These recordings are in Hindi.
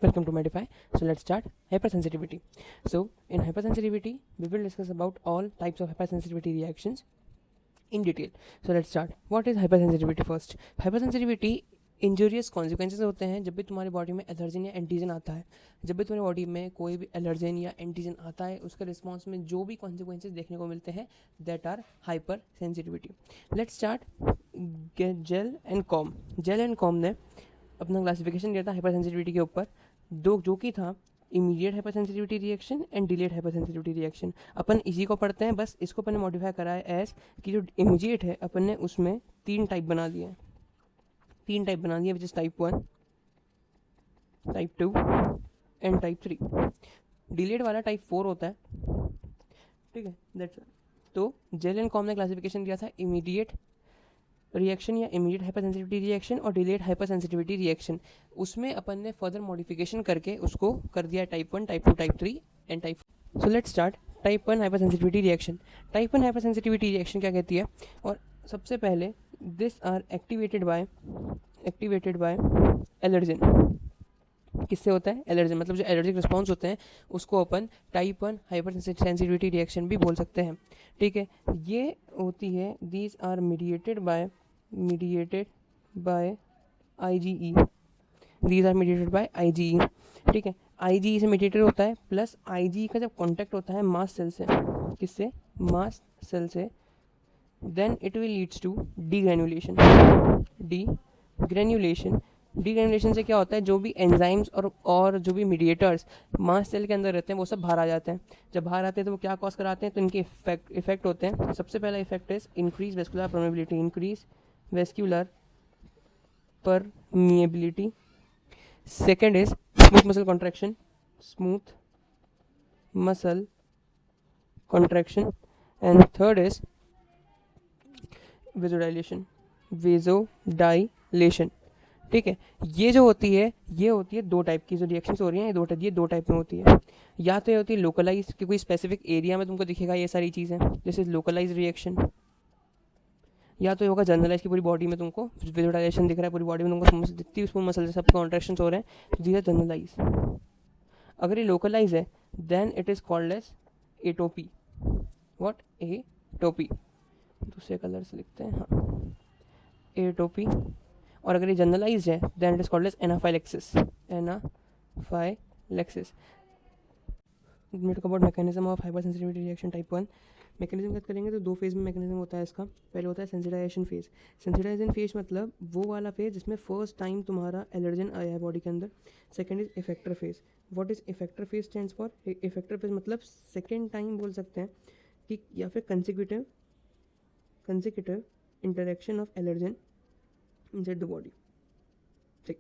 Welcome to Medify. So let's start hypersensitivity. So in hypersensitivity, we will discuss about all types of hypersensitivity reactions in detail. So let's start. What is hypersensitivity first? Hypersensitivity injurious consequences होते हैं जब भी तुम्हारी बॉडी में एलर्जन या एंटीजन आता है। जब भी तुम्हारी बॉडी में कोई भी एलर्जन या एंटीजन आता है, उसके रिस्पॉन्स में जो भी कॉन्सिक्वेंसेज देखने को मिलते हैं, that are hyper sensitivity. Let's start. Gell and Coombs ने अपना क्लासिफिकेशन दिया था हाइपर सेंसिटिविटी के ऊपर, जो कि था immediate hyper sensitivity reaction and delayed hyper sensitivity reaction. अपन इसी को पढ़ते हैं, बस इसको अपन ने मॉडिफाई करा है एज कि जो इमीडिएट है अपन ने उसमें तीन टाइप बना दिए which is type 1, type 2 and type 3। Delayed वाला टाइप 4 होता है, ठीक है, दैट्स। तो जेल एंड कॉम ने क्लासिफिकेशन दिया था इमीडिएट रिएक्शन या इमीडिएट हाइपर सेंसिटिविटी रिएक्शन और डिलेड हाइपर सेंसिटिविटी रिएक्शन। उसमें अपन ने फर्दर मॉडिफिकेशन करके उसको कर दिया type 1, type 2, type 3 and type 4। So let's start. Type 1 hyper sensitivity reaction. Type 1 hyper sensitivity reaction क्या कहती है? और सबसे पहले this are activated by allergen. किससे होता है? एलर्जन। मतलब जो एलर्जिक रिस्पॉन्स होते हैं उसको अपन टाइप 1 हाइपर सेंसिटिविटी रिएक्शन भी बोल सकते हैं, ठीक है। ये होती है, these are mediated by IgE। These are mediated by IgE, ठीक है। IgE से मीडिएटेड होता है, प्लस IgE का जब कांटेक्ट होता है मास्ट सेल से, किससे? मास्ट सेल से, then it will leads to degranulation. Degranulation से क्या होता है? जो भी एंजाइम्स और जो भी मीडिएटर्स मास्ट सेल के अंदर रहते हैं वो सब बाहर आ जाते हैं। जब बाहर आते हैं तो वो क्या कॉज कराते हैं? तो इनके इफेक्ट होते हैं। सबसे पहला effect is increase vascular permeability. Second is smooth muscle contraction and third is vasodilation, ठीक है। ये होती है दो टाइप की जो रिएक्शंस हो रही हैं, ये दो टाइप में होती है। या तो ये होती है लोकलाइज, कि कोई स्पेसिफिक एरिया में तुमको दिखेगा ये सारी चीज़ें, जैसे लोकलाइज रिएक्शन। या तो ये होगा जनरलाइज की पूरी बॉडी में तुमको वेजोडाइलेशन दिख रहा है, पूरी बॉडी में तुमको जितनी उसमें मसल सब कॉन्ट्रैक्शंस हो रहे हैं, दीज आर जनरलाइज। अगर ये लोकलाइज है then it is called as atopy. What? Atopy. दूसरे कलर से लिखते हैं, हाँ, एटोपी। और अगर ये जनरलाइज्ड है then it is called as anaphylaxis. Talk about mechanism of hyper sensitivity reaction type 1। Mechanism बात करेंगे तो दो फेज में मैकेनिज्म होता है इसका। पहले होता है सेंसिटाइजेशन फेज। सेंसिटाइजेशन फेज मतलब वो वाला फेज जिसमें फर्स्ट टाइम तुम्हारा एलर्जन आया है बॉडी के अंदर। Second is effector phase. What is effector phase? Stands for effector phase मतलब सेकेंड टाइम बोल सकते हैं कि, या फिर consecutive interaction of allergen inside the body, ठीक।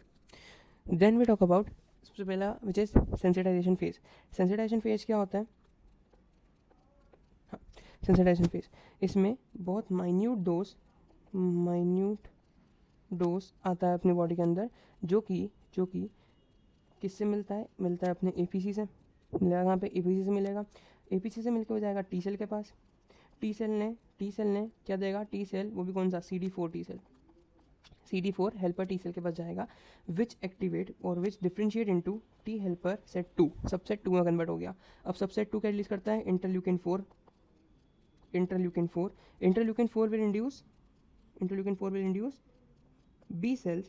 देन वी टॉक अबाउट सबसे पहला which is sensitization phase. Sensitization phase क्या होता है? हाँ, सेंसिटाइजेशन फेज, इसमें बहुत माइन्यूट डोज आता है अपनी बॉडी के अंदर, जो कि किससे मिलता है अपने एपीसी से मिलेगा। यहाँ पे एपीसी से मिलेगा। एपीसी से मिलकर हो जाएगा टी सेल के पास। टी सेल ने क्या देगा? टी सेल, वो भी कौन सा? CD4 T cell. CD4 helper T cell के पास जाएगा, विच एक्टिवेट और which differentiate into T helper set 2। Subset 2 में कन्वर्ट हो गया। अब सबसेट 2 क्या रिलीज करता है? Interleukin 4 will induce B cell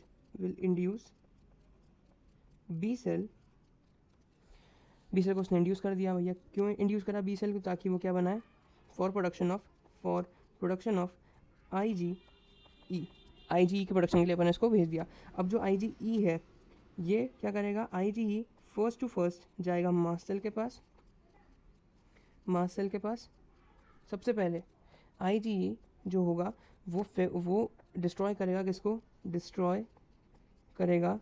को उसने इंड्यूस कर दिया। भैया क्यों इंड्यूस करा बी सेल को? ताकि वो क्या बनाए? फॉर प्रोडक्शन ऑफ IgE के प्रोडक्शन के लिए अपन इसको भेज दिया। अब जो IgE है ये क्या करेगा? IgE फर्स्ट टू फर्स्ट जाएगा मास्ट सेल के पास। सबसे पहले IgE जो होगा वो डिस्ट्रॉय करेगा किसको? डिस्ट्रॉय करेगा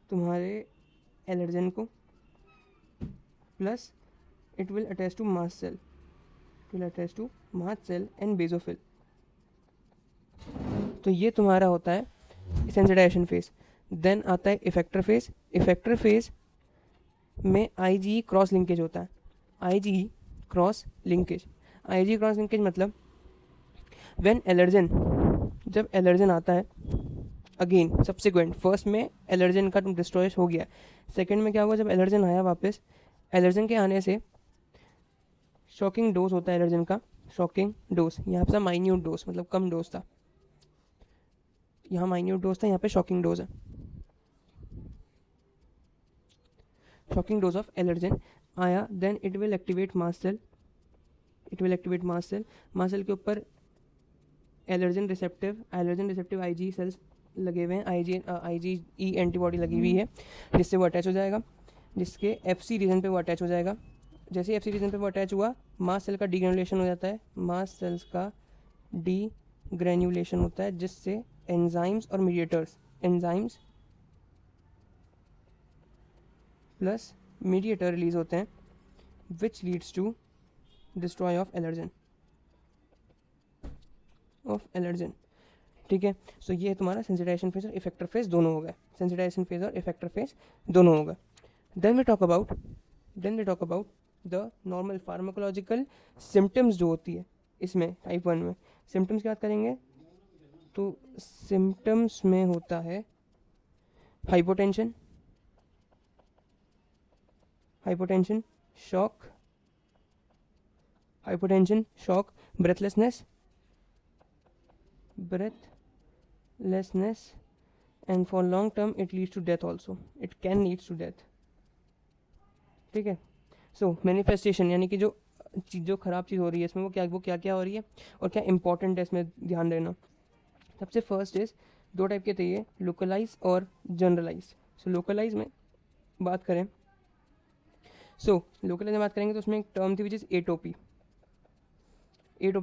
तुम्हारे एलर्जन को, plus it will attach to mast cell and basophil. तो ये तुम्हारा होता है सेंसिटाइजेशन फेज। देन आता है इफेक्टर फेज में IgE क्रॉस लिंकेज होता है। IgE क्रॉस लिंकेज मतलब जब एलर्जन आता है अगेन सब्सिक्वेंट, फर्स्ट में एलर्जन का डिस्ट्रॉय हो गया, सेकेंड में क्या हुआ, जब एलर्जन आया वापस, एलर्जन के आने से शॉकिंग डोज होता है एलर्जन का, शॉकिंग डोज, यहाँ पे था माइन्यूट डोज, मतलब कम डोज था, यहाँ माइन्यूट डोज था, यहाँ पे शॉकिंग डोज है, शॉकिंग डोज ऑफ एलर्जन आया, then it will activate mast cell, it will activate mast cell, mast cell के ऊपर एलर्जन रिसेप्टिव आईजी सेल्स लगे हुए हैं, आईजीई एंटीबॉडी लगी हुई है, जिससे वो अटैच हो जाएगा, जिसके एफसी रीजन पे वो अटैच हो जाएगा, जैसे एफसी रीजन पे वो अटैच हुआ, मास्ट सेल का डीग्रेनुलेशन हो जाता है, मास्ट सेल्स का डीग्रेनुलेशन होता है, जिससे एंजाइम्स और mediators, enzymes plus mediator release होते हैं, which leads to destroy of allergen, ठीक है। सो ये तुम्हारा सेंसिटाइजेशन फेज और इफेक्टर फेज दोनों हो गए, सेंसिटाइजेशन फेज और इफेक्टर फेज दोनों हो गए। Then we talk about the normal pharmacological symptoms जो होती है इसमें टाइप 1 में, सिम्टम्स की बात करेंगे तो सिम्टम्स में होता है hypotension, shock, breathlessness, and for long term it leads to death also, it can leads to death, ठीक है। सो मैनिफेस्टेशन यानी कि जो खराब चीज़ हो रही है इसमें वो क्या हो रही है और क्या इंपॉर्टेंट है इसमें ध्यान देना। सबसे फर्स्ट इज, दो टाइप के थे ये, लोकलाइज और जनरलाइज। सो लोकलाइज में बात करें, लोकलाइज में बात करेंगे तो उसमें एक टर्म थी विच इज़ एटोपी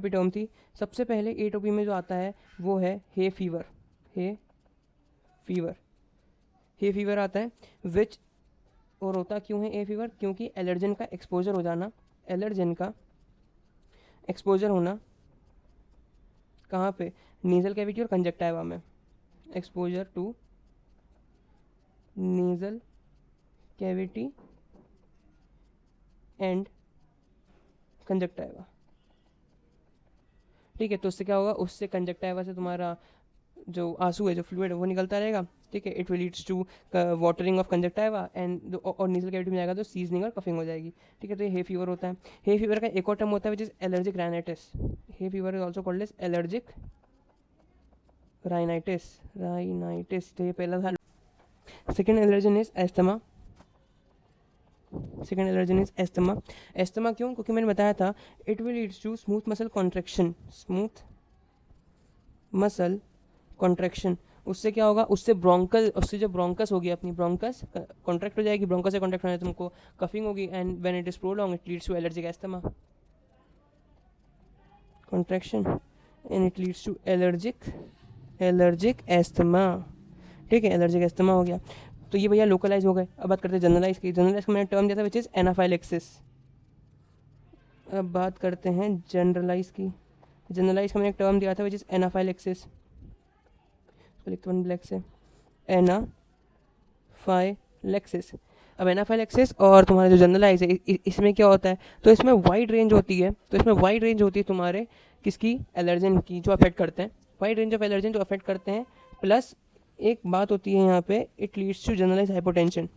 टर्म थी। सबसे पहले एटोपी में जो आता है वो है हे फीवर आता है, विच और होता क्यों है ए फीवर, क्योंकि एलर्जन का एक्सपोजर होना कहाँ पे, नेजल कैविटी और कंजक्टाइवा में, exposure to nasal cavity and conjunctiva, ठीक है। तो उससे क्या होगा, उससे कंजक्टाइवा से तुम्हारा जो आंसू है, जो फ्लूइड है वो निकलता रहेगा, ठीक है। It will leads to watering of conjunctiva and और नीजल कैविटी में जाएगा तो सीजनिंग और कफिंग हो जाएगी, ठीक है। तो ये हे फीवर होता है। हे फीवर का एक और टर्म होता है which is allergic rhinitis, hay fever is also called as allergic rhinitis, तो ये पहला था। Second allergen is asthma, asthma क्यों, क्योंकि मैंने बताया था it will leads to smooth muscle contraction, उससे क्या होगा, उससे जो ब्रोंकस होगी अपनी, ब्रोंकस कॉन्ट्रैक्ट हो जाएगी, ब्रोंकस से कॉन्ट्रैक्ट होने तुमको कफिंग होगी, and when it is prolong it leads to allergic asthma, contraction and it leads to allergic asthma, ठीक है। एलर्जिक एस्थमा हो गया। तो ये भैया लोकलाइज हो गए। अब बात करते हैं जनरलाइज की। जनरलाइज का मैंने टर्म दिया था विच इज एनाफाइलेक्सिस। अब बात करते हैं जनरलाइज की। जनरलाइज का मैंने एक टर्म दिया था विच इज एनाफाइलेक्सिस, लिखते हैं ब्लैक से, एनाफाइलेक्सिस। अब एनाफाइलेक्सिस और तुम्हारा जो जनरलाइज है इसमें क्या होता है, तो इसमें वाइड रेंज होती है, तुम्हारे किसकी, एलर्जन की, जो अफेक्ट करते हैं, वाइड रेंज ऑफ एलर्जन जो अफेक्ट करते हैं, प्लस एक बात होती है यहाँ पे, it leads to generalize hypotension,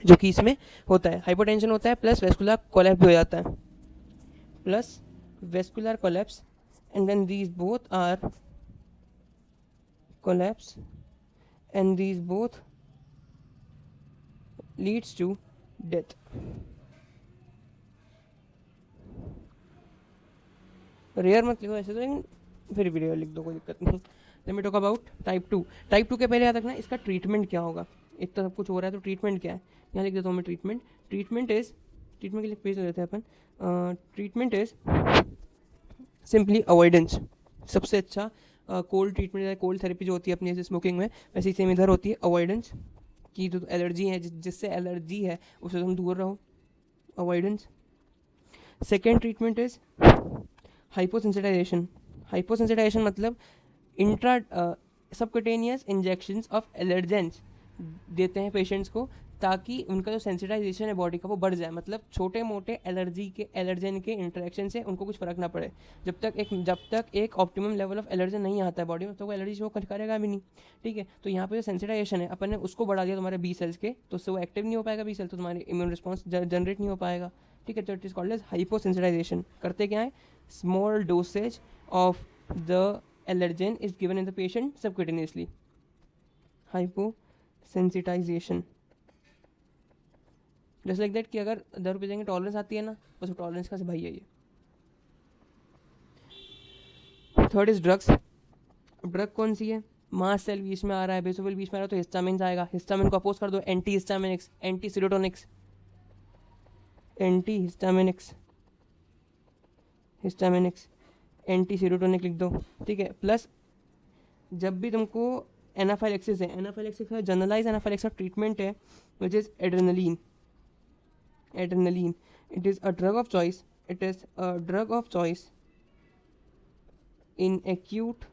जो कि इसमें होता है, हाइपोटेंशन होता है प्लस वेस्कुलर कोलैप्स भी हो जाता है, and when these both are collapse and these both leads to death. Rare मत लिखो ऐसे, तो फिर भी रेयर लिख दो, कोई दिक्कत नहीं। Let me talk about type 2। Type 2 के पहले याद रखना इसका ट्रीटमेंट क्या होगा। एक तो सब कुछ हो रहा है तो ट्रीटमेंट क्या है, यहाँ लिख देता हूँ मैं ट्रीटमेंट के लिए पेज हो जाते हैं अपन। Treatment is simply avoidance. सबसे अच्छा कोल्ड ट्रीटमेंट या कोल्ड थेरेपी जो होती है अपनी जैसे स्मोकिंग में, वैसे ही सेम इधर होती है अवॉइडेंस, की जो एलर्जी है, जिससे एलर्जी है उससे तुम दूर रहो, avoidance. Second treatment is hyposensitisation मतलब सबक्यूटेनियस इंजेक्शंस ऑफ एलर्जेंस देते हैं पेशेंट्स को, ताकि उनका जो सेंसिटाइजेशन है बॉडी का वो बढ़ जाए, मतलब छोटे मोटे एलर्जन के इंटरेक्शन से उनको कुछ फर्क ना पड़े। जब तक एक ऑप्टिमम लेवल ऑफ एलर्जन नहीं आता है बॉडी में तो वो एलर्जी शो करेगा भी नहीं, ठीक है। तो यहाँ पे जो सेंसिटाइजेशन है अपन ने उसको बढ़ा दिया तुम्हारे बी सेल्स के, तो उससे वो एक्टिव नहीं हो पाएगा बी सेल, तो तुम्हारी इम्यून रिस्पॉन्स जनरेट नहीं हो पाएगा, ठीक है। तो it is called as hyposensitization. करते क्या है, small dosage of the allergen is given in the patient subcutaneously, hyposensitization. Just like that कि अगर 10 रुपये देंगे टॉलरेंस आती है ना, बस वो टॉलरेंस का से भाई है ये। Third is drugs. ड्रग कौन सी है, मास्ट सेल बीच में आ रहा है, बेसोफिल बीच में आ रहा है तो हिस्टामिन आएगा, हिस्टामिन को अपोज कर दो, antihistaminics, antiserotonics, antihistaminics, histaminics antiserotonic लिख दो, ठीक है। प्लस जब भी तुमको एनाफाइलेक्सिस है, एनाफाइलेक्सिस का जनरलाइज एनाफाइलेक्सिस का ट्रीटमेंट है which is adrenaline, adrenaline it is a drug of choice, it is a drug of choice in acute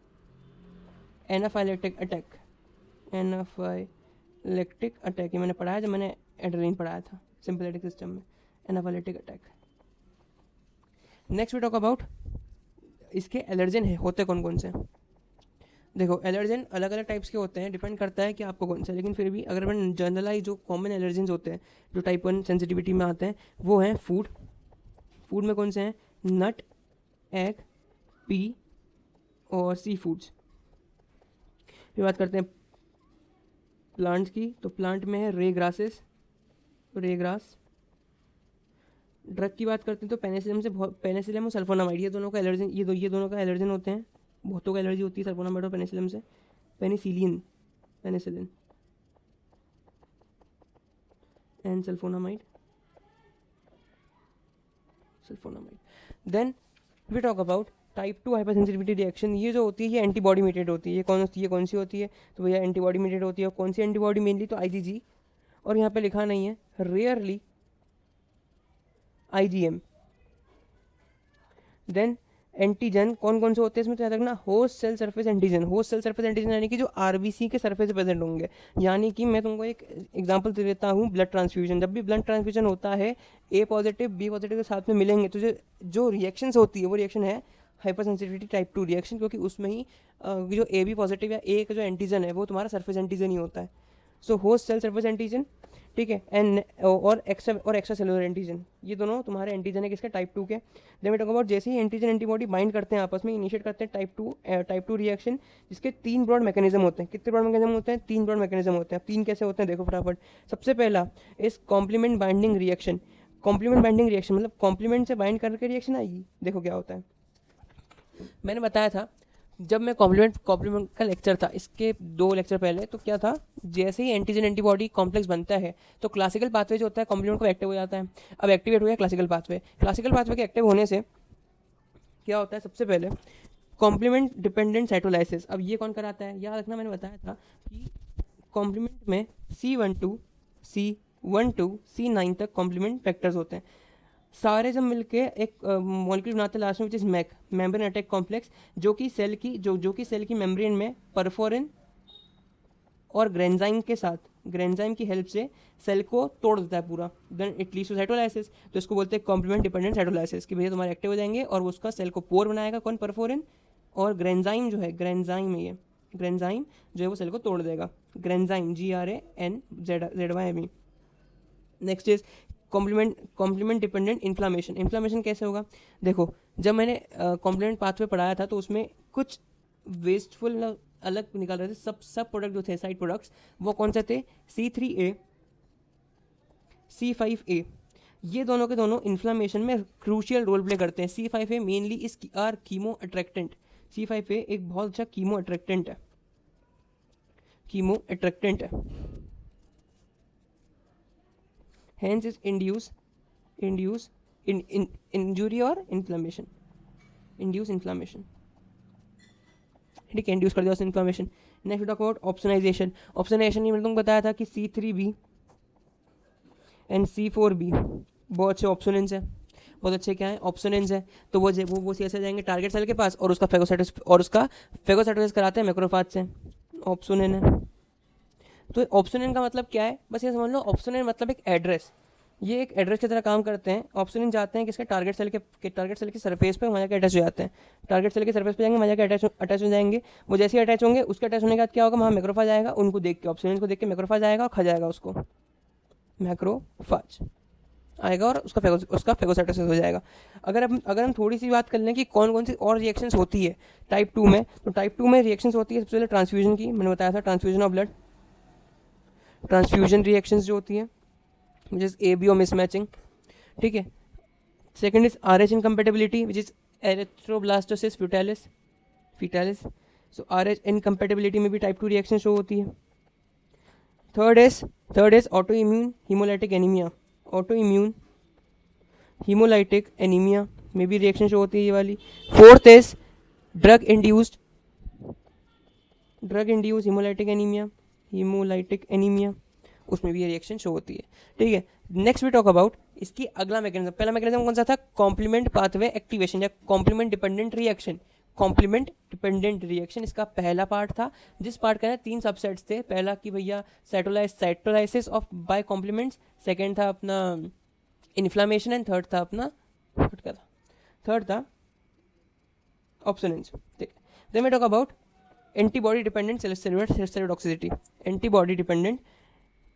anaphylactic attack, anaphylactic attack ये मैंने पढ़ाया जब मैंने एड्रेनलिन पढ़ाया था सिंपैथेटिक सिस्टम में, anaphylactic attack. Next we talk about इसके एलर्जन है होते कौन कौन से। देखो एलर्जन अलग अलग टाइप्स के होते हैं, डिपेंड करता है कि आपको कौन सा, लेकिन फिर भी अगर अपन जनरलाइज जो कॉमन एलर्जन होते हैं जो टाइप 1 सेंसिटिविटी में आते हैं वो हैं फूड। फूड में कौन से हैं, नट, एग, पी और सी फूड्स। फिर बात करते हैं प्लांट्स की, तो प्लांट में है रे ग्रासेस, रे ग्रास। ड्रग की बात करते हैं तो पेनिसिलियम और सल्फोनामाइड, ये दोनों का एलर्जन, ये दोनों का एलर्जन होते हैं, बहुतों का एलर्जी होती है सल्फोनामाइड और पेनिसिलियम से। Penicillin, penicillin and sulfonamide, sulfonamide. Then we talk about type 2 hypersensitivity reaction. ये जो होती है ये एंटीबॉडी मीडिएटेड होती है। ये कौन सी होती है, तो भैया एंटीबॉडी मीडिएटेड होती है। कौन सी एंटीबॉडी, मेनली तो आईजीजी, और यहाँ पे लिखा नहीं है, रेयरली आईजीएम। देन एंटीजन कौन कौन से होते हैं इसमें, तो याद रखना host cell surface antigen. Host cell surface antigen यानी कि जो आरबीसी के सरफेस प्रेजेंट होंगे। यानी कि मैं तुमको एक एग्जांपल दे देता हूँ, ब्लड ट्रांसफ्यूजन। जब भी ब्लड ट्रांसफ्यूजन होता है ए पॉजिटिव बी पॉजिटिव के साथ में मिलेंगे तो जो रिएक्शंस होती है वो रिएक्शन है हाइपरसेंसिटिविटी टाइप 2 रिएक्शन, क्योंकि उसमें ही जो ए बी पॉजिटिव या ए का जो एंटीजन है वो तुम्हारा सरफेस एंटीजन ही होता है। So host cell surface antigen, ठीक है, एंड और एक्स्ट्रा सेलुलर एंटीजन, ये दोनों तुम्हारे एंटीजन है किसके, टाइप 2 के। देन वी टॉक अबाउट जैसे ही एंटीजन एंटीबॉडी बाइंड करते हैं आपस में, इनिशिएट करते हैं टाइप 2 रिएक्शन, जिसके 3 ब्रॉड मैकेनिज्म होते हैं। कितने ब्रॉड मैकेनिज्म होते हैं, 3 ब्रॉड मैकेनिज्म होते हैं। 3 कैसे होते हैं देखो फटाफट। सबसे पहला इस complement binding reaction. Complement binding reaction मतलब कॉम्प्लीमेंट से बाइंड करके रिएक्शन आएगी। देखो क्या होता है, मैंने बताया था जब मैं कॉम्प्लीमेंट का लेक्चर था इसके 2 लेक्चर पहले, तो क्या था, जैसे ही एंटीजन एंटीबॉडी कॉम्प्लेक्स बनता है तो क्लासिकल पाथवे जो होता है कॉम्प्लीमेंट को एक्टिव हो जाता है। अब एक्टिवेट हो गया क्लासिकल पाथवे। क्लासिकल पाथवे के एक्टिव होने से क्या होता है, सबसे पहले कॉम्प्लीमेंट डिपेंडेंट साइटोलाइसिस। अब ये कौन कराता है, याद रखना मैंने बताया था कि कॉम्प्लीमेंट में C12 C9 तक कॉम्प्लीमेंट फैक्टर्स होते हैं। सारे जब मिलके एक मॉलिक्यूल बनाते हैं लास्ट में, which is MAC, membrane attack complex, जो कि सेल की मेम्ब्रेन में परफोरिन और ग्रेंजाइम के साथ, ग्रेंजाइम की हेल्प से सेल को तोड़ देता है पूरा। Then it leads to cytolysis, तो इसको बोलते हैं कॉम्प्लीमेंट डिपेंडेंट साइटोलाइसिस, कि भैया तुम्हारे एक्टिव हो जाएंगे और वो उसका सेल को पोर बनाएगा, कौन, परफोरिन, और ग्रेंजाइम जो है, ग्रेंजाइम है ये, ग्रेंजाइम जो है वो सेल को तोड़ देगा। Granzyme GRANZYME। Next is complement dependent inflammation. Inflammation कैसे होगा, देखो जब मैंने कॉम्प्लीमेंट पाथवे पढ़ाया था तो उसमें कुछ वेस्टफुल अलग निकाल रहे थे, सब प्रोडक्ट जो थे, साइड प्रोडक्ट्स, वो कौन से थे, C3A C5A। ये दोनों के दोनों इन्फ्लामेशन में क्रूशियल रोल प्ले करते हैं। C5A mainly is are chemoattractant. C5A एक बहुत अच्छा कीमो अट्रैक्टेंट है, कीमो अट्रैक्टेंट है। Hence is induce injury or inflammation, induce inflammation, ठीक है, इंड्यूस कर दिया उसने inflammation. Next talk about opsonization. Opsonization ये मैंने तुमको बताया था कि C3B एंड C4B बहुत अच्छे ऑप्सोनेंस है, बहुत अच्छे क्या है, ऑप्सोनेंस है। तो वो ऐसे जाएंगे टारगेट सेल के पास और उसका फेगोसाइटोसिस कराते हैं मैक्रोफाज से, ऑप्सोनेन है। तो ऑप्सोनिन का मतलब क्या है, बस ये समझ लो, ऑप्सोनिन मतलब एक एड्रेस, ये एक एड्रेस की तरह काम करते हैं। ऑप्सोनिन जाते हैं किसके, टारगेट सेल के टारगेट सेल की सरफेस पे वहाँ जाकर अटैच हो जाते हैं, टारगेट सेल की सरफेस पे जाएंगे, वहाँ जाकर अटैच हो जाएंगे। वो जैसे ही अटैच होंगे, उसके अटैच होने के बाद क्या होगा, वहाँ मैक्रोफाज आएगा, उनको देख के, ऑप्सोनिन को देख के मैक्रोफाज आएगा और खा जाएगा उसको, मैक्रोफाज आएगा और उसका फेगोसाइटोसिस हो जाएगा। अगर हम थोड़ी सी बात कर लें कि कौन कौन सी और रिएक्शंस होती है टाइप 2 में, तो टाइप 2 में रिएक्शंस होती है सबसे पहले ट्रांसफ्यूजन की, मैंने बताया था transfusion of blood, transfusion reactions जो होती है विच इज ABO मिसमैचिंग, ठीक है। Second is RH incompatibility which is erythroblastosis fetalis, so RH incompatibility में भी टाइप 2 रिएक्शन शो होती है। Third is auto immune haemolytic anaemia, auto immune haemolytic anaemia में भी रिएक्शन शो होती है ये वाली। Fourth is drug induced haemolytic anaemia, उसमें भी ये रिएक्शन शो होती है, ठीक है। नेक्स्ट वी टॉक अबाउट इसकी अगला मैकेनिज्म, पहला मैकेनिज्म कौन सा था, कॉम्प्लीमेंट पाथवे एक्टिवेशन या complement dependent reaction. Complement dependent reaction इसका पहला पार्ट था, जिस पार्ट का 3 सबसेट्स थे। पहला कि भैया cytolysis of by complements, second था अपना इन्फ्लामेशन एंड थर्ड था ऑप्सोनेंस, ठीक है। Then we talk about antibody dependent cellular cytotoxicity, antibody dependent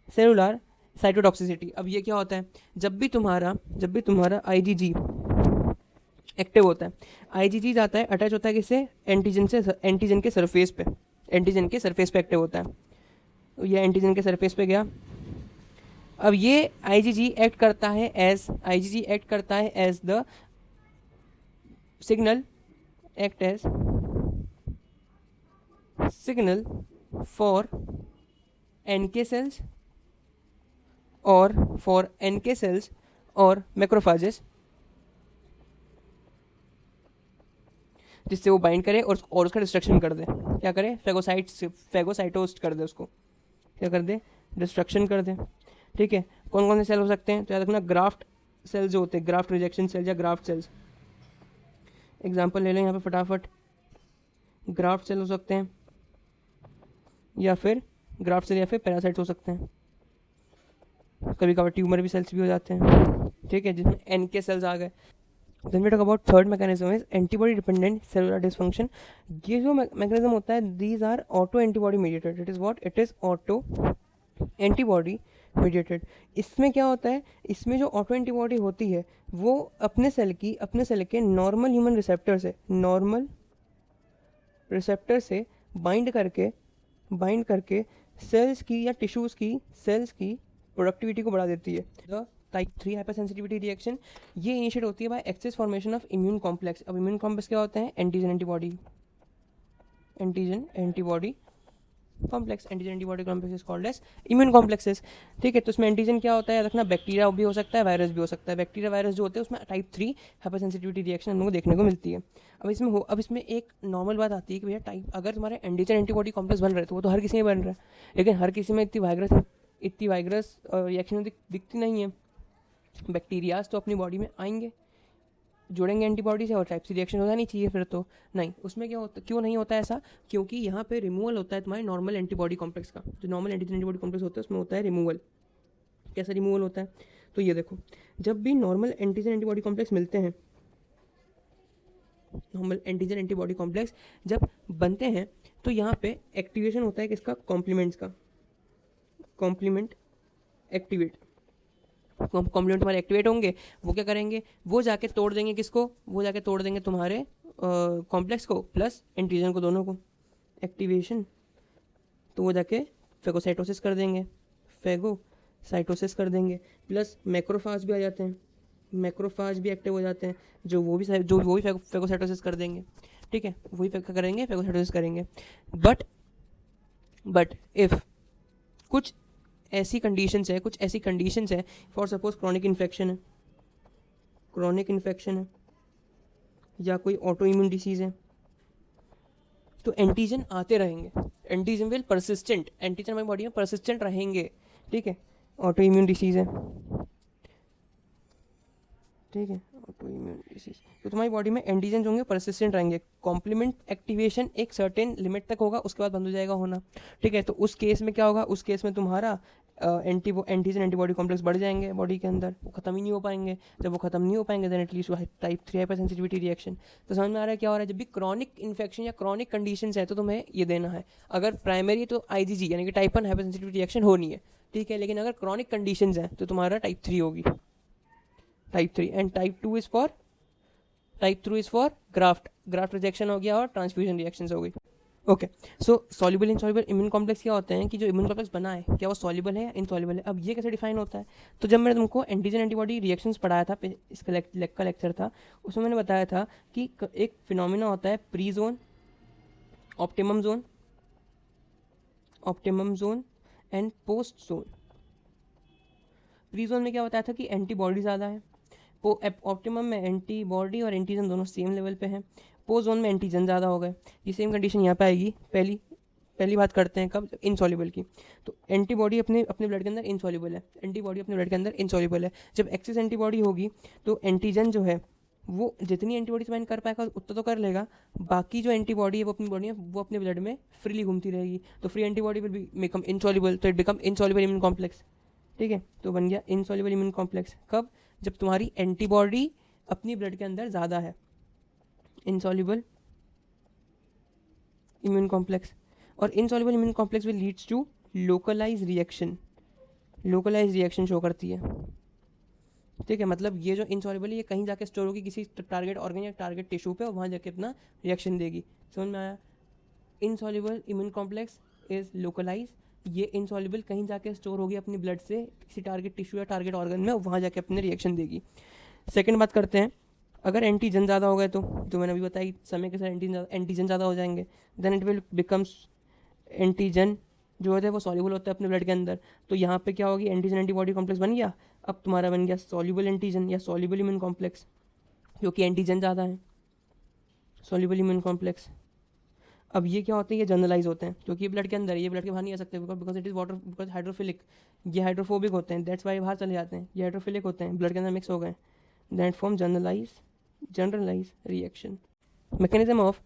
cellular cytotoxicity. अब ये क्या होता है, जब भी तुम्हारा IgG एक्टिव होता है, IgG जाता है अटैच होता है किससे, एंटीजन के सरफेस पे एक्टिव होता है। तो ये एंटीजन के सरफेस पे गया। अब ये IgG एक्ट करता है as the signal for NK cells और मैक्रोफाजेस, जिससे वो बाइंड करे और उसका डिस्ट्रक्शन कर दे। क्या करे, फेगोसाइटोस्ट कर दे उसको, क्या कर दे, डिस्ट्रक्शन कर दे, ठीक है। कौन कौन से सेल हो सकते हैं, तो याद रखना ग्राफ्ट सेल्स जो होते हैं, ग्राफ्ट रिजेक्शन सेल्स या ग्राफ्ट सेल्स। एग्जाम्पल ले लें यहाँ पे फटाफट, ग्राफ्ट सेल हो सकते हैं या फिर पैरासाइट्स हो सकते हैं, कभी कभार ट्यूमर भी सेल्स भी हो जाते हैं, ठीक है, जिसमें NK सेल्स आ गए। Then we talk about third mechanism is antibody dependent cellular dysfunction. ये जो मैकेनिज्म होता है, these are autoantibody mediated, it is autoantibody mediated. इसमें क्या होता है, इसमें जो ऑटो एंटीबॉडी होती है वो अपने सेल के नॉर्मल ह्यूमन रिसेप्टर से बाइंड करके सेल्स की या टिश्यूज़ की प्रोडक्टिविटी को बढ़ा देती है। द टाइप 3 हाइपरसेंसिटिविटी रिएक्शन ये इनिशिएट होती है by excess formation of immune complex. अब इम्यून कॉम्प्लेक्स क्या होते हैं, antigen antibody complex is called as immune complexes, ठीक है। तो इसमें एंटीजन क्या होता है, रखना बैक्टीरिया भी हो सकता है, वायरस भी हो सकता है। बैक्टीरिया वायरस जो होते हैं उसमें टाइप 3 हाइपरसेंसिटिविटी रिएक्शन हम लोग को देखने को मिलती है। अब इसमें एक नॉर्मल बात आती है कि भैया अगर तुम्हारे एंटीजन एंटीबॉडी कॉम्प्लेक्स बन रहे हैं तो वो तो हर किसी में बन रहा है, लेकिन हर किसी में इतनी वाइग्रस रिएक्शन दिखती नहीं है। बैक्टीरियाज तो अपनी बॉडी में आएंगे, जुड़ेंगे एंटीबॉडी से और टाइप सी रिएक्शन होना नहीं चाहिए, फिर तो नहीं। उसमें क्या होता, क्यों नहीं होता ऐसा, क्योंकि यहाँ पे रिमूवल होता है तुम्हारे नॉर्मल एंटीबॉडी कॉम्प्लेक्स का। जो नॉर्मल एंटीजन एंटीबॉडी कॉम्प्लेक्स होता है उसमें होता है रिमूवल। कैसा रिमूवल होता है, तो ये देखो, जब भी नॉर्मल एंटीजन एंटीबॉडी कॉम्प्लेक्स मिलते हैं, नॉर्मल एंटीजन एंटीबॉडी कॉम्प्लेक्स जब बनते हैं तो यहाँ पे एक्टिवेशन होता है किसका, कॉम्प्लीमेंट्स का। कॉम्प्लीमेंट तुम्हारे एक्टिवेट होंगे, वो क्या करेंगे, वो जाके तोड़ देंगे किसको, वो जाके तोड़ देंगे तुम्हारे कॉम्प्लेक्स को प्लस एंटीजन को, दोनों को। एक्टिवेशन तो वो जाके फेगोसाइटोसिस कर देंगे, प्लस मैक्रोफाज भी आ जाते हैं, मैक्रोफाज भी एक्टिव हो जाते हैं, जो वो भी फेगोसाइटोसिस कर देंगे, ठीक है, वही करेंगे, फेगोसाइटोसिस करेंगे। बट इफ कुछ ऐसी कंडीशंस है, फॉर सपोज क्रॉनिक इन्फेक्शन है या कोई ऑटो इम्यून डिसीज़ है, तो एंटीजन आते रहेंगे, एंटीजन विल परसिस्टेंट, एंटीजन हमारी बॉडी में परसिस्टेंट रहेंगे, ठीक है। ऑटो इम्यून डिसीज़ है, ठीक है, कोई इम्यून डिसीज, तो तुम्हारी बॉडी में एंटीजन होंगे परसिस्टेंट रहेंगे, कॉम्प्लीमेंट एक्टिवेशन एक सर्टेन लिमिट तक होगा, उसके बाद बंद हो जाएगा होना, ठीक है। तो उस केस में क्या होगा, उस केस में तुम्हारा एंटीजन एंटीबॉडी कॉम्प्लेक्स बढ़ जाएंगे बॉडी के अंदर, वो खत्म ही नहीं हो पाएंगे। जब वो खत्म नहीं हो पाएंगे then it leads to type 3 hyper sensitivity reaction. तो समझ में आ रहा है क्या हो रहा है, जब भी क्रॉनिक इन्फेक्शन या क्रॉनिक कंडीशंस है तो तुम्हें ये देना है। अगर प्राइमरी तो आईजीजी यानी कि टाइप 1 हाइपर सेंसिटिविटी रिएक्शन होनी है, ठीक है, लेकिन अगर क्रॉनिक कंडीशंस हैं तो तुम्हारा टाइप 3 होगी, type 3। And type 2 is for graft rejection हो गया और ट्रांसफ्यूजन रिएक्शंस हो गई। ओके, सो सॉल्युबल इनसॉल्युबल इम्यून कॉम्प्लेक्स क्या होते हैं कि जो इम्यून कॉम्प्लेक्स बना है क्या वो सॉल्युबल है या इनसॉल्युबल है। अब ये कैसे डिफाइन होता है, तो जब मैंने तुमको एंटीजन एंटीबॉडी रिएक्शंस पढ़ाया था, इसका का लेक्चर था, उसमें मैंने बताया था कि एक फिनोमिना होता है pre zone, optimum zone and post zone. Pre zone में क्या बताया था कि एंटीबॉडी ज़्यादा है, ऑप्टिमम में एंटीबॉडी और एंटीजन दोनों सेम लेवल पे हैं, पोस्ट जोन में एंटीजन ज़्यादा हो गए। ये सेम कंडीशन यहाँ पे आएगी। पहली बात करते हैं कब, इनसॉल्युबल की। तो एंटीबॉडी अपने ब्लड के अंदर इनसॉल्युबल है, जब एक्सेस एंटीबॉडी होगी तो एंटीजन जो है वो जितनी एंटीबॉडी बाइंड कर पाएगा उतना तो कर लेगा, बाकी जो एंटीबॉडी है वो अपनी बॉडी है वो अपने ब्लड में फ्रीली घूमती रहेगी, तो free antibody will become insoluble, तो it become insoluble immune complex, ठीक है। तो बन गया इनसॉल्युबल इम्यून कॉम्प्लेक्स कब, जब तुम्हारी एंटीबॉडी अपनी ब्लड के अंदर ज़्यादा है, इनसॉल्युबल इम्यून कॉम्प्लेक्स। और insoluble immune complex will leads to localize reaction show करती है, ठीक है। मतलब ये जो इनसॉल्युबल है ये कहीं जाके स्टोर होगी किसी टारगेट ऑर्गन या टारगेट टिश्यू पे और वहाँ जाके अपना रिएक्शन देगी। समझ में आया, insoluble immune complex is localise, ये इनसॉल्युबल कहीं जाके स्टोर होगी अपनी ब्लड से किसी टारगेट टिश्यू या टारगेट ऑर्गन में, वहाँ जाके अपने रिएक्शन देगी। सेकंड बात करते हैं, अगर एंटीजन ज़्यादा हो गए तो जो मैंने अभी बताई समय के साथ एंटीजन ज़्यादा हो जाएंगे, then it will becomes antigen जो होता है वो सॉल्युबल होता है अपने ब्लड के अंदर, तो यहाँ पे क्या होगी, एंटीजन एंटीबॉडी कॉम्प्लेक्स बन गया, अब तुम्हारा बन गया सॉल्युबल एंटीजन या सॉल्युबल इम्यून कॉम्प्लेक्स, क्योंकि एंटीजन ज़्यादा है, सॉल्युबल इम्यून कॉम्प्लेक्स। अब ये क्या होते हैं, ये जनरलाइज होते हैं क्योंकि ये ब्लड के अंदर है, ये ब्लड के बाहर नहीं आ सकते because it is water, because hydrophilic, ये हाइड्रोफोबिक होते हैं, दैट्स वाई बाहर चले जाते हैं, ये हाइड्रोफिलिक होते हैं, ब्लड के अंदर मिक्स हो गए, that form generalize reaction. Mechanism of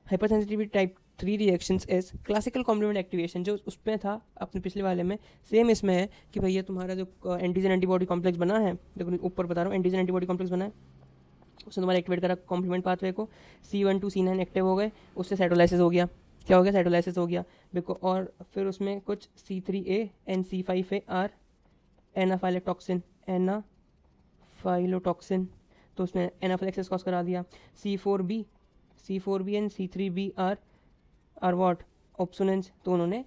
hypersensitivity type 3 reactions is classical complement activation, जो उसमें था अपने पिछले वाले में सेम इसमें है कि भैया तुम्हारा जो एंटीजन एंटीबॉडी कॉम्प्लेक्स बना है, देखो ऊपर बता रहा हूँ, एंटीजन एंटीबॉडी कॉम्प्लेक्स बना है, उसने तुम्हारा एक्टिवेट करा कॉम्प्लीमेंट पाथवे को, C1 to C9 एक्टिव हो गए, उससे साइटोलाइसिस हो गया, क्या हो गया, साइटोलाइसिस हो गया बिको, और फिर उसमें कुछ C3A and C5A आर एनाफाइलोटॉक्सिन तो उसने एनाफिलेक्सिस कॉज करा दिया। C4B and C3B are what, ऑप्सोनेंस, तो उन्होंने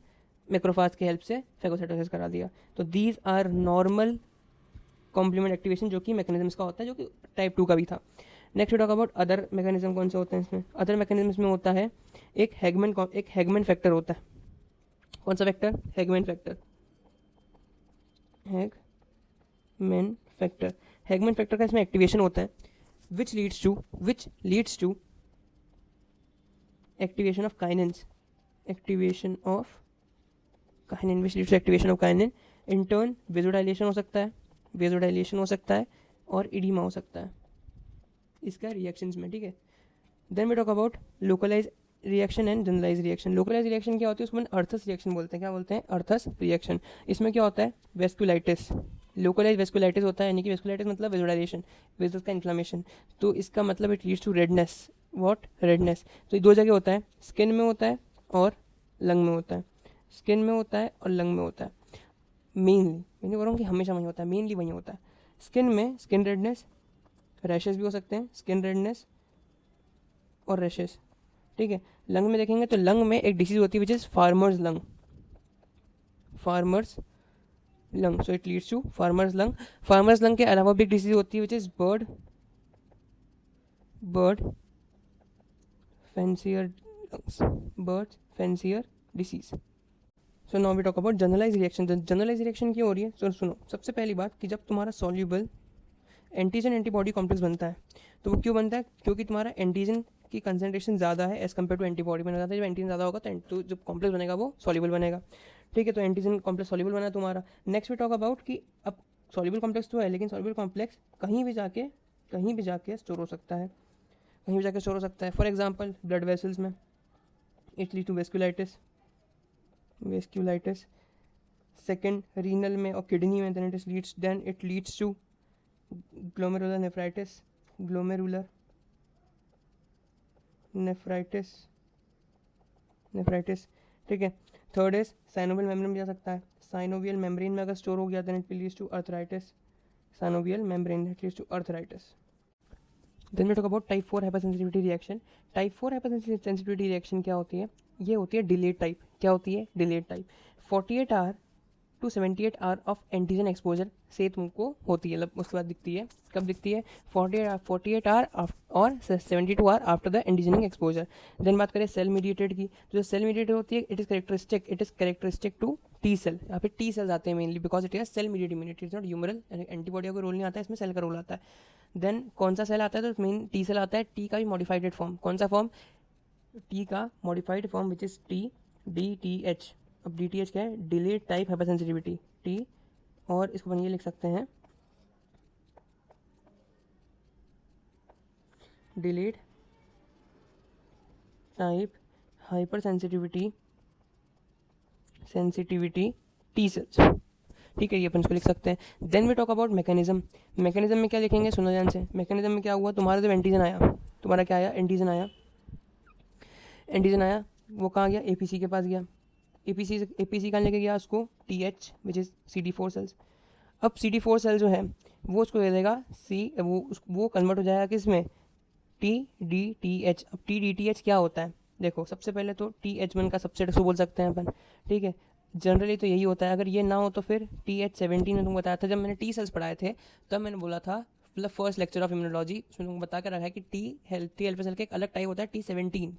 मैक्रोफाज की हेल्प से फेगोसाइटोसिस करा दिया। तो these are normal complement activation जो कि मैकेनिज्म्स का होता है, जो कि टाइप 2 का भी था। Next talk about other mechanism, कौन से होते हैं इसमें, अदर मैकेनिज्म्स में होता है एक हैगमैन फैक्टर होता है। कौन सा फैक्टर, हैगमैन फैक्टर का इसमें एक्टिवेशन होता है which leads to activation of kinins, which leads to activation of kinin. In turn vasodilation हो सकता है और इडीमा हो सकता है इसका रिएक्शंस में, ठीक है। Then we talk about localize reaction and generalize reaction. Localize reaction क्या होती है, उसमें अर्थस रिएक्शन बोलते हैं, क्या बोलते हैं, अर्थस रिएक्शन। इसमें क्या होता है, वेस्कुलाइटिस, लोकलाइज वेस्कुलाइटिस होता है, यानी कि वेस्कुलाइटिस मतलब वेजोडाइलेशन, वेजल्स का इन्फ्लेमेशन, तो इसका मतलब it leads to redness, redness. तो ये दो जगह होता है, स्किन में होता है और लंग में होता है, मेनली, मैं नहीं बोल रहा हूँ कि हमेशा वहीं होता है, मेनली वहीं होता है। स्किन में स्किन रेडनेस, रैशेस भी हो सकते हैं, स्किन रेडनेस और रैशेस, ठीक है। लंग में देखेंगे तो लंग में एक डिसीज होती है which is farmer's lung, so it leads to farmer's lung के अलावा भी एक डिसीज होती है which is bird fancier disease. So now we talk about generalize reaction. Generalize reaction क्यों हो रही है, तो सुनो, सबसे पहली बात कि जब तुम्हारा सॉल्यूबल एंटीजन एंटीबॉडी कॉम्प्लेक्स बनता है तो वो क्यों बनता है, क्योंकि तुम्हारा एंटीजन की कंसंट्रेशन ज़्यादा है एज कम्पेयर टू एंटीबॉडी में। जब एंटीजन ज़्यादा होगा तो जब कॉम्प्लेक्स बनेगा वो सॉल्यूबल बनेगा, ठीक है। तो एंटीजन कॉम्प्लेक्स सॉल्यूबल बना तुम्हारा। नेक्स्ट वी टॉक अबाउट कि अब सॉल्यूबल कॉम्प्लेक्स तो है, लेकिन सॉल्यूबल कॉम्प्लेक्स कहीं भी जाके कहीं भी जाके स्टोर हो सकता है, कहीं भी जाके स्टोर हो सकता है. फॉर एग्जांपल ब्लड वेसल्स में it lead to vasculitis. Second renal में और किडनी में then it leads to glomerular nephritis. ठीक है. थर्ड इज साइनोवियल मेम्ब्रेन में जा सकता है. साइनोवियल मेम्ब्रेन में अगर स्टोर हो गया then it leads to arthritis. Synovial membrane it leads to arthritis. Then we talk about type 4 hypersensitivity reaction. Type 4 hypersensitivity reaction क्या होती है? ये होती है डिलेड टाइप. क्या होती है? Delayed type. 48 hour to 78 hour of antigen exposure से तुमको होती है, मतलब उसके बाद दिखती है. कब दिखती है? 48 आवर और 72 hour after the antigenic exposure. देन बात करें सेल मीडिएटेड की, तो जो सेल मीडिएटेड होती है it is characteristic to T cell. यहाँ पे टी सेल्स आते हैं mainly because it is cell mediated immunity, is not humoral. Antibody का रोल नहीं आता है इसमें, सेल का रोल आता है. देन कौन सा सेल आता है? तो मेन टी सेल आता है. टी का भी मॉडिफाइड फॉर्म. कौन सा फॉर्म? टी का modified form which is DTH. अब DTH क्या है? डिलेड टाइप हाइपरसेंसिटिविटी टी, और इसको अपन ये लिख सकते हैं delayed type hypersensitivity T cells. ठीक है, ये अपन इसको लिख सकते हैं. Then we talk about mechanism. Mechanism में क्या लिखेंगे? सुनो ध्यान से. मैकेनिज्म में क्या हुआ? तुम्हारा जब एंटीजन आया, तुम्हारा क्या आया? एंटीजन आया. वो कहाँ गया? APC के पास गया. APC कहाँ लेके गया? उसको TH which is CD4 sales. अब CD4 सेल जो है वो उसको दे देगा वो कन्वर्ट हो जाएगा किस में? TDTH. अब TDTH क्या होता है? देखो, सबसे पहले तो TH1 का सबसेट उसको बोल सकते हैं अपन. ठीक है, जनरली तो यही होता है. अगर ये ना हो तो फिर TH17 में तुमको बताया था जब मैंने टी सेल्स पढ़ाए थे, तब मैंने बोला था, मतलब फर्स्ट लेक्चर ऑफ इम्यूनोलॉजी, उसमें तुमको बता कर रखा है कि टी हेल्पर सेल का एक अलग टाइप होता है T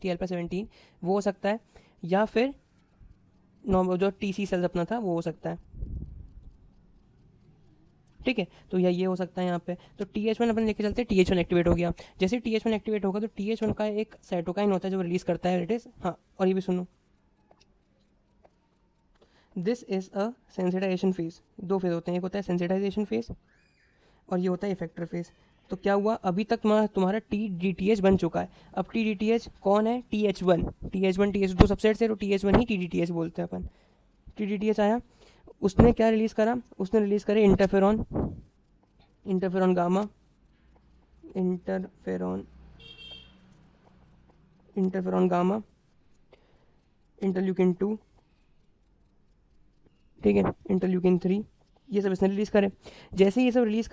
हेल्पर 17, वो हो सकता है. या फिर नॉर्मल जो TC सेल्स अपना था वो हो सकता है. ठीक है, तो ये हो सकता है यहाँ पे. तो TH1 अपन लेके चलते हैं. TH1 एक्टिवेट हो गया. जैसे TH1 एक्टिवेट होगा तो TH1 का एक साइटोकाइन होता है जो रिलीज करता है. इट इज, हाँ, और ये भी सुनो, this is a sensitization phase. 2 phase होते हैं, एक होता है सेंसिटाइजेशन फेज और ये होता है इफेक्टर फेज. तो क्या हुआ? अभी तक तुम्हारा TDTH बन चुका है. अब TDTH कौन है? TH1 TH2 सबसेट से, तो TH1 ही TDTH बोलते हैं अपन. TDTH आया, उसने क्या रिलीज़ करा? उसने रिलीज़ करे इंटरफेरॉन गामा, इंटरल्यूकिन 2, ठीक है, इंटरल्यूकिन 3, ये सब इसने रिलीज़ करे. जैसे ही ये सब रिलीज़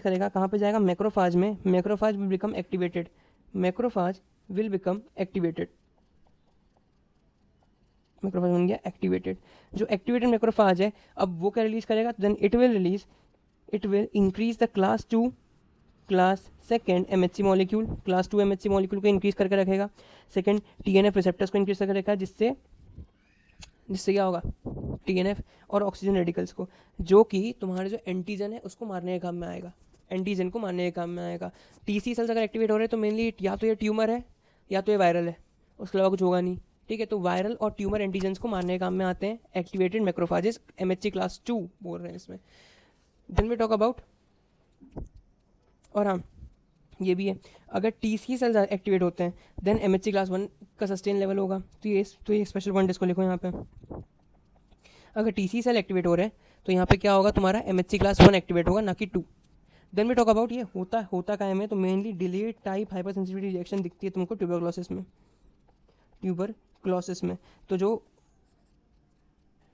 करेगा, कहाँ पे जाएगा? मैक्रोफाज में. Macrophage will become activated. Macrophage बन गया एक्टिवेटेड. जो एक्टिवेटेड मैक्रोफाज है, अब वो क्या रिलीज़ करेगा? Then it will increase the class 2 MHC molecule, class 2 MHC molecule को इंक्रीज करके रखेगा. सेकेंड TNF रिसेप्टर्स को इंक्रीज करके रखा, जिससे क्या होगा? TNF और ऑक्सीजन रेडिकल्स को, जो कि तुम्हारे जो एंटीजन है उसको मारने के काम में आएगा. TC सेल्स अगर एक्टिवेट हो रहे हैं तो मेनली या तो ये ट्यूमर है या तो ये वायरल है, उसके अलावा कुछ होगा नहीं. ठीक है, तो वायरल और ट्यूमर एंटीजन्स को मारने के काम में आते हैं एक्टिवेटेड मैक्रोफाजेस. MHC क्लास 2 बोल रहे हैं इसमें. देन वी टॉक अबाउट, और हाँ ये भी है, अगर TC सेल्स एक्टिवेट होते हैं देन MHC क्लास 1 का सस्टेन लेवल होगा. तो ये स्पेशल पॉइंट इसको लिखो यहाँ पे. अगर TC सेल एक्टिवेट हो रहे हैं तो यहाँ पे क्या होगा? तुम्हारा MHC क्लास 1 एक्टिवेट होगा, ना कि 2. देन वी टॉक अबाउट ये होता कायम है. तो mainly delayed type hypersensitivity reaction दिखती है तुमको ट्यूबरक्लोसिस में. तो जो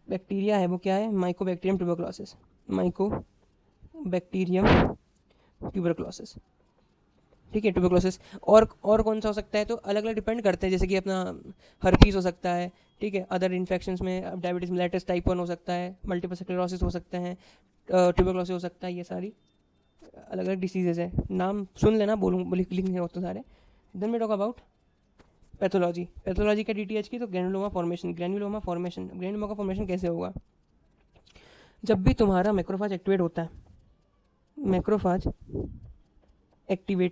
बैक्टीरिया है वो क्या है? Mycobacterium tuberculosis. ठीक है, ट्यूबरक्लोसिस. और कौन सा हो सकता है? तो अलग अलग डिपेंड करते हैं. जैसे कि अपना हर्पीस हो सकता है. ठीक है, अदर इन्फेक्शंस में डायबिटीज मेलिटस टाइप 1 हो सकता है, मल्टीपल स्क्लेरोसिस हो सकता है, ट्यूबरक्लोसिस हो सकता है. ये सारी अलग अलग डिसीजेज है. नाम सुन लेना, लिख नहीं होते सारे. Then we talk about pathology का DTH की. तो ग्रैनुलोमा फॉर्मेशन का फॉर्मेशन कैसे होगा? जब भी तुम्हारा मैक्रोफाज एक्टिवेट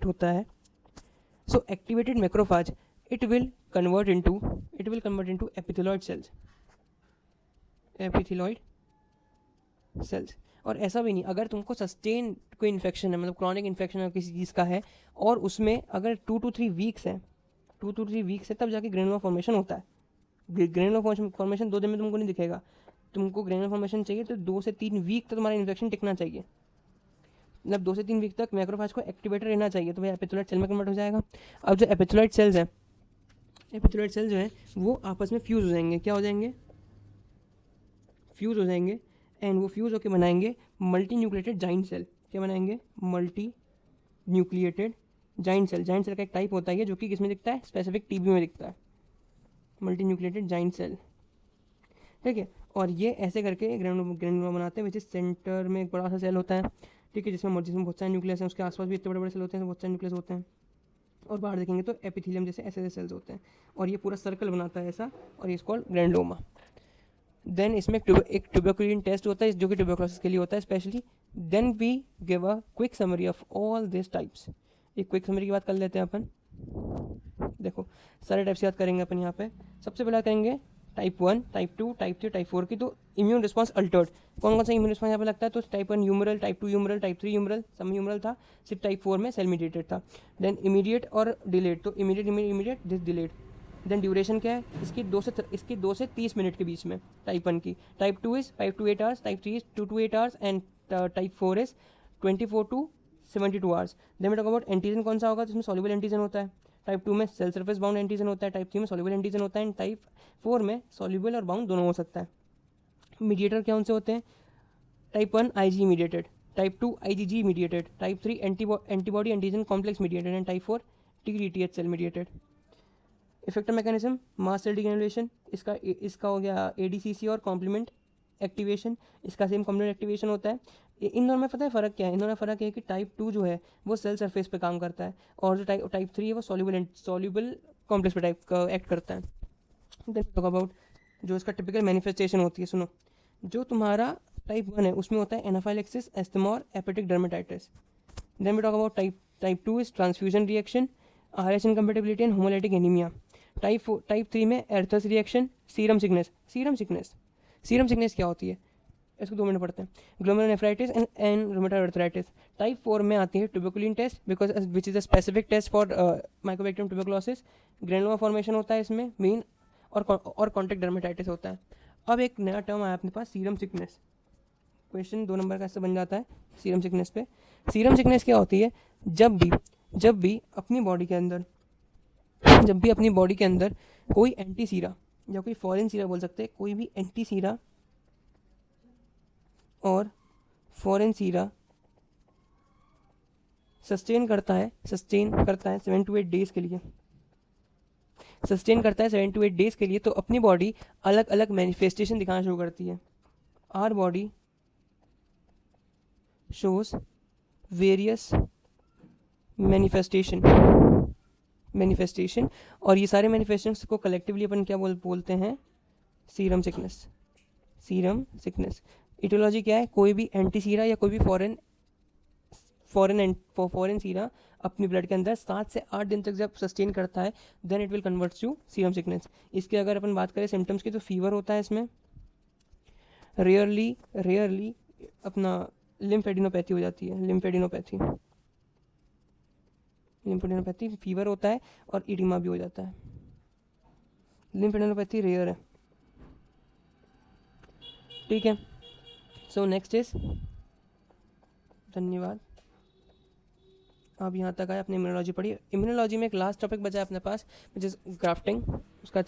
होता है, so activated macrophage it will convert into epithelial cells. और ऐसा भी नहीं, अगर तुमको सस्टेन कोई इन्फेक्शन है, मतलब क्रॉनिक इन्फेक्शन है किसी चीज़ का है, और उसमें अगर 2 to 3 वीक्स है, 2 to 3 वीक्स है, तब जाके ग्रेनुलर फॉर्मेशन होता है। ग्रेनुलर फॉर्मेशन 2 दिन में तुमको नहीं दिखेगा। तुमको ग्रेनुलर फॉर्मेशन चाहिए तो 2 से 3 वीक तक तुम्हारा इन्फेक्शन टिकना चाहिए, मतलब 2 से 3 वीक तक मैक्रोफेज को एक्टिवेटेड रहना चाहिए, तो भाई एपिथेलियल सेल में कन्वर्ट हो जाएगा। अब जो एपिथेलियल सेल्स हैं, एपिथेलियल सेल जो है वो आपस में फ्यूज़ हो जाएंगे। क्या हो जाएंगे? फ्यूज़ हो जाएंगे, एंड वो फ्यूज़ होकर बनाएंगे मल्टी न्यूक्लिएटेड जाइंट सेल। क्या बनाएंगे? Multinucleated giant cell. Giant cell का एक टाइप होता है जो कि किस में दिखता है? स्पेसिफिक टीबी में दिखता है, मल्टी न्यूक्लिएटेड जाइंट सेल। ठीक है, और ये ऐसे करके ग्रेनुलोमा बनाते हैं, विच इज सेंटर में एक बड़ा सा सेल होता है, ठीक है, जिसमें बहुत सारे न्यूक्लियस हैं, उसके आसपास भी इतने बड़े बड़े सेल होते हैं, बहुत सारे न्यूक्लियस होते हैं, और बाहर देखेंगे तो एपिथेलियम जैसे ऐसे सेल्स होते हैं, और ये पूरा सर्कल बनाता है ऐसा, और ये कॉल्ड ग्रेनुलोमा। देन इसमें एक ट्यूबरकुलिन टेस्ट होता है जो कि ट्यूबरकुलोसिस के लिए होता है specially. Then we give a quick summary of all this types. एक क्विक समरी की बात कर लेते हैं अपन। देखो सारे टाइप्स याद करेंगे अपन यहाँ पे। सबसे पहला करेंगे टाइप 1, टाइप 2, टाइप 3, टाइप 4 की। तो इम्यून रिस्पॉन्स अल्टर्ड, कौन कौन सा इम्यून रिस्पॉन्स यहाँ पे लगता है? तो type 1 humoral, type 2 humoral, type 3 humoral, सब ह्यूमरल था, सिर्फ टाइप 4 में सेल मीडिएटेड था। देन इमीडिएट और डिलेड, तो immediate this delayed. Then duration क्या है इसकी? 2 से 30 मिनट के बीच में टाइप 1 की। Type 2 is 5 to 8 hours, type 3 is 2 to 8 hours, and type 4 is 24 to 72 hours. Then मैं टॉक अबाउट एंटीजन कौन सा होगा? तो इसमें सॉल्युबल एंटीजन होता है। टाइप 2 में सेल सरफेस बाउंड एंटीजन होता है, टाइप 3 में सॉल्युबल एंटीजन होता है, एंड टाइप 4 में सॉल्युबल और बाउंड दोनों हो सकता है। मीडिएटर कौन से होते हैं? Type 1 IgE mediated, type 2 IgG mediated, type 3 antibody antigen complex mediated, and type 4 TDTH cell mediated. Effector mechanism mast cell degranulation, इसका हो गया एडीसीसी और कॉम्प्लीमेंट एक्टिवेशन, इसका सेम कॉम्प्लीमेंट एक्टिवेशन होता है। इन दोनों में पता है फ़र्क क्या है? इन दोनों में फ़र्क है कि टाइप 2 जो है वो सेल सरफेस पे काम करता है, और जो टाइप 3 है वो सॉल्युबल कॉम्प्लेक्स पे टाइप का एक्ट करता है। देन टॉक अबाउट जो इसका टिपिकल मैनिफेस्टेशन होती है। सुनो, जो तुम्हारा टाइप 1 है उसमें होता है एनाफाइलेक्सिस, एस्थमा और एपिटिक dermatitis. Then we talk about type 2 is transfusion reaction, Rh incompatibility and haemolytic anaemia. Type 3 में एर्थस रिएक्शन, सीरम सिकनेस क्या होती है? इसको 2 मिनट पढ़ते हैं। Glomerulonephritis and rheumatoid arthritis. Type 4 में आती है tuberculin test, because which is a specific test for mycobacterium tuberculosis. Granuloma formation होता है इसमें मेन, और कॉन्टैक्ट डर्मेटाइटिस होता है। अब एक नया टर्म आया अपने पास, सीरम सिकनेस। क्वेश्चन 2 नंबर का इससे बन जाता है सीरम सिकनेस पे। सीरम सिकनेस क्या होती है? जब भी अपनी बॉडी के अंदर कोई एंटी सीरा या कोई फॉरेन सीरा बोल सकते हैं, कोई भी एंटी सीरा और फॉरेन सीरा सस्टेन करता है 7 to 8 डेज के लिए, तो अपनी बॉडी अलग अलग मैनिफेस्टेशन दिखाना शुरू करती है। Our body shows various manifestation, और ये सारे मैनिफेस्टेशंस को कलेक्टिवली अपन क्या बोलते हैं? Serum sickness. इटियोलॉजी क्या है? कोई भी एंटी सीरा या कोई भी फॉरेन सीरा अपनी ब्लड के अंदर 7 से 8 दिन तक जब सस्टेन करता है, then it will convert to serum sickness. इसके अगर अपन बात करें सिम्टम्स की, तो फीवर होता है इसमें, रेयरली अपना लिम्फेडिनोपैथी हो जाती है, लिम्फेडिनोपैथी, फीवर होता है, और इडिमा भी हो जाता है। लिम्फेडिनोपैथी रेयर है, ठीक है। सो नेक्स्ट इज, धन्यवाद, अब यहाँ तक आए, अपने इम्यूनोलॉजी पढ़ी। इम्यूनोलॉजी में एक लास्ट टॉपिक बचा है अपने पास, विच इज़ ग्राफ्टिंग। उसका